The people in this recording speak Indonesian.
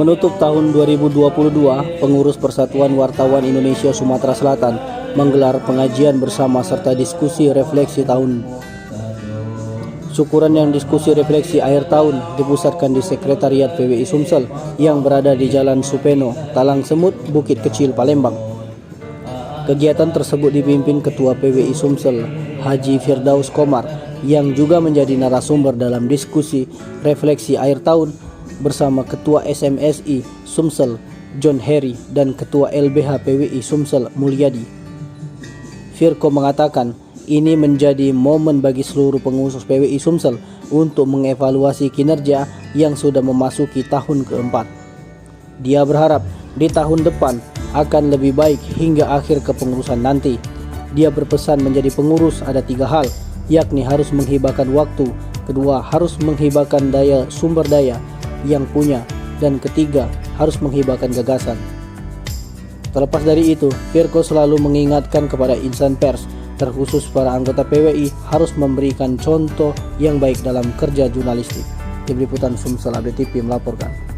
Menutup tahun 2022, pengurus Persatuan Wartawan Indonesia Sumatera Selatan menggelar pengajian bersama serta diskusi refleksi tahun. Syukuran yang diskusi refleksi akhir tahun dipusatkan di Sekretariat PWI Sumsel yang berada di Jalan Supeno, Talang Semut, Bukit Kecil, Palembang. Kegiatan tersebut dipimpin Ketua PWI Sumsel, Haji Firdaus Komar, yang juga menjadi narasumber dalam diskusi refleksi akhir tahun bersama Ketua SMSI Sumsel, John Heri, dan Ketua LBH PWI Sumsel, Mulyadi. Firko mengatakan ini menjadi momen bagi seluruh pengurus PWI Sumsel untuk mengevaluasi kinerja yang sudah memasuki tahun keempat. Dia berharap di tahun depan akan lebih baik hingga akhir kepengurusan nanti. Dia berpesan menjadi pengurus ada 3 hal, yakni harus menghibahkan waktu, kedua harus menghibahkan sumber daya yang punya, dan ketiga harus menghibahkan gagasan. Terlepas dari itu, Firko selalu mengingatkan kepada insan pers, terkhusus para anggota PWI, harus memberikan contoh yang baik dalam kerja jurnalistik. Tim Liputan Sumsel Update TV melaporkan.